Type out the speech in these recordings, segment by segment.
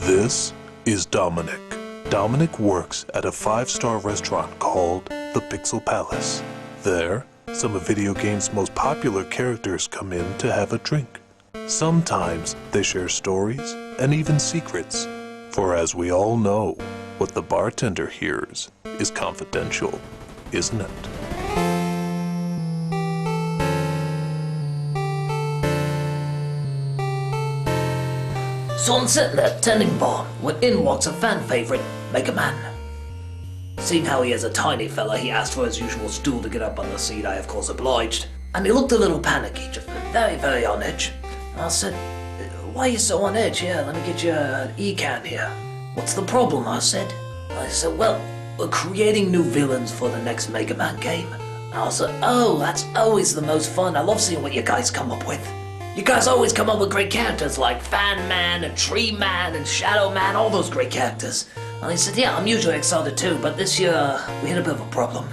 This is Dominic. Dominic works at a 5-star restaurant called the Pixel Palace. There, some of video games' most popular characters come in to have a drink. Sometimes they share stories and even secrets, for as we all know, what the bartender hears is confidential, isn't it? So I'm sitting there tending bar when in walks a fan favorite, Megaman. Seeing how he is a tiny fella, he asked for his usual stool to get up on the seat. I of course obliged, and he looked a little panicky, just very on edge. I said, "Why are you so on edge? Here, let me get you an E-can here." "What's the problem?" I said. I said, "Well, we're creating new villains for the next Mega Man game." I said, "Oh, that's always the most fun. I love seeing what you guys come up with. You guys always come up with great characters like Fan Man and Tree Man and Shadow Man, all those great characters." And he said, "Yeah, I'm usually excited too, but this year we hit a bit of a problem."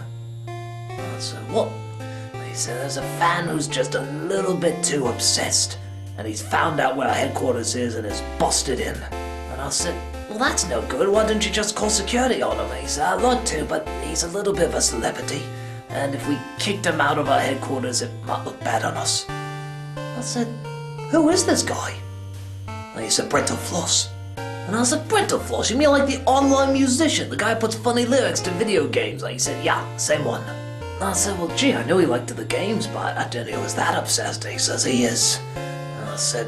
I said, "What?" He said, "There's a fan who's just a little bit too obsessed, and he's found out where our headquarters is and is busted in." And I said, "Well, that's no good. Why don't you just call security on him?" He said, "I'd like to, but he's a little bit of a celebrity, and if we kicked him out of our headquarters, it might look bad on us." I said, "Who is this guy?" And he said, "Brental Floss." And I said, "Brental Floss? You mean like the online musician, the guy who puts funny lyrics to video games?" And he said, "Yeah, same one." And I said, "Well, gee, I knew he liked the games, but I didn't know he was that obsessed." And he says, "He is." And I said,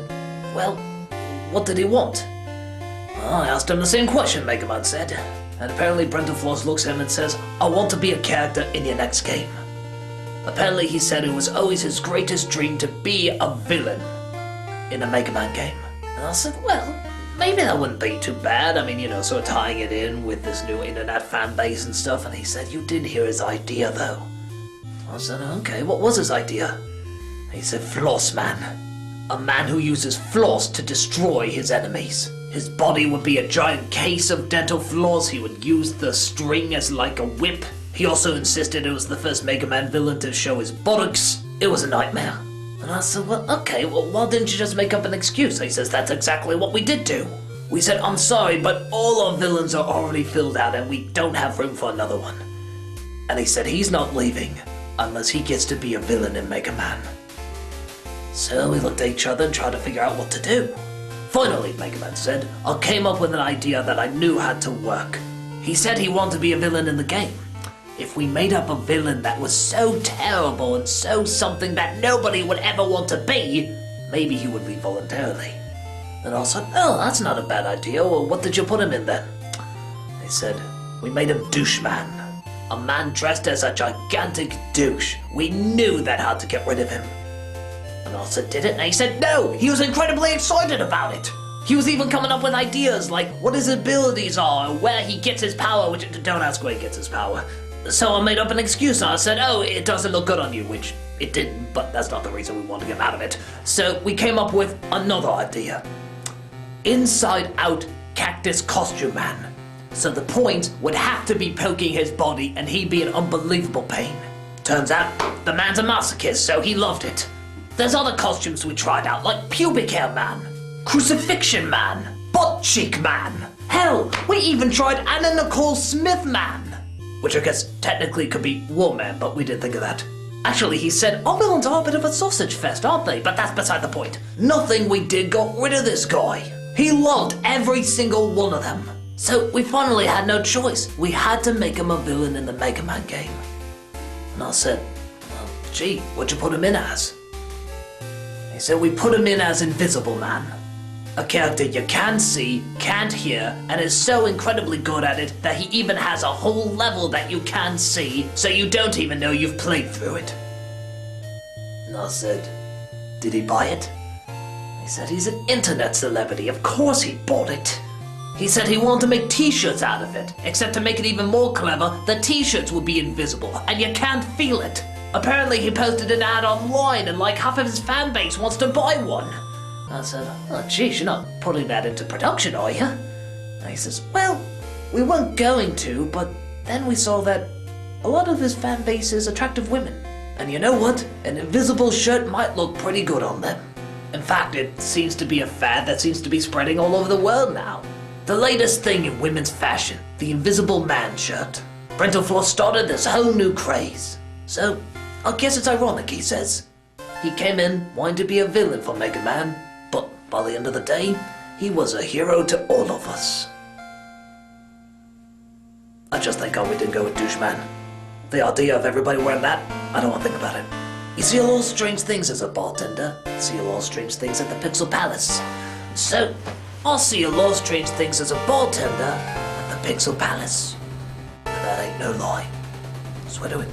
"Well, what did he want?" Well, I asked him the same question, Megaman said. And apparently Brental Floss looks at him and says, "I want to be a character in your next game." Apparently he said it was always his greatest dream to be a villain in a Mega Man game. And I said, "Well, maybe that wouldn't be too bad. I mean, you know, sort of tying it in with this new internet fan base and stuff." And he said, "You did hear his idea though." I said, "Okay, what was his idea?" He said, "Floss Man. A man who uses floss to destroy his enemies. His body would be a giant case of dental floss. He would use the string as like a whip. He also insisted it was the first Mega Man villain to show his buttocks. It was a nightmare." And I said, "Well, okay, well, why didn't you just make up an excuse?" He says, "That's exactly what we did do. We said, 'I'm sorry, but all our villains are already filled out and we don't have room for another one.' And he said he's not leaving unless he gets to be a villain in Mega Man." So we looked at each other and tried to figure out what to do. Finally, Mega Man said, "I came up with an idea that I knew had to work." He said he wanted to be a villain in the game. If we made up a villain that was so terrible and so something that nobody would ever want to be, maybe he would leave voluntarily. And I said, "Oh, that's not a bad idea. Well, what did you put him in then?" He said, "We made him Douche Man. A man dressed as a gigantic douche. We knew that had to get rid of him." And I said, "Did it?" And he said, "No, he was incredibly excited about it. He was even coming up with ideas like what his abilities are, where he gets his power, which don't ask where he gets his power." So I made up an excuse and I said, "Oh, it doesn't look good on you," which it didn't, but that's not the reason we wanted to get out of it. So we came up with another idea. Inside Out Cactus Costume Man. So the point would have to be poking his body and he'd be in unbelievable pain. Turns out, the man's a masochist, so he loved it. There's other costumes we tried out, like Pubic Hair Man, Crucifixion Man, Butt Cheek Man. Hell, we even tried Anna Nicole Smith Man. Which I guess technically could be War Man, but we didn't think of that. Actually, he said, our villains are a bit of a sausage fest, aren't they? But that's beside the point. Nothing we did got rid of this guy. He loved every single one of them. So we finally had no choice. We had to make him a villain in the Mega Man game. And I said, "Well, gee, what'd you put him in as?" He said, "We put him in as Invisible Man. A character you can't see, can't hear, and is so incredibly good at it that he even has a whole level that you can't see, so you don't even know you've played through it." And I said, "Did he buy it?" He said, "He's an internet celebrity, of course he bought it." He said he wanted to make t-shirts out of it, except to make it even more clever, the t-shirts would be invisible, and you can't feel it. Apparently he posted an ad online and like half of his fan base wants to buy one. I said, "Oh geez, you're not putting that into production, are you?" And he says, "Well, we weren't going to, but then we saw that a lot of his fan base is attractive women. And you know what? An invisible shirt might look pretty good on them. In fact, it seems to be a fad that seems to be spreading all over the world now. The latest thing in women's fashion, the Invisible Man shirt. Parental Floss started this whole new craze. So, I guess it's ironic, he says. He came in wanting to be a villain for Megaman, but by the end of the day, he was a hero to all of us. I just thank God we didn't go with Doucheman. The idea of everybody wearing that, I don't want to think about it. You see a lot of strange things as a bartender. See a lot of strange things at the Pixel Palace. So, I'll see a lot of strange things as a bartender at the Pixel Palace. And that ain't no lie. Swear to it.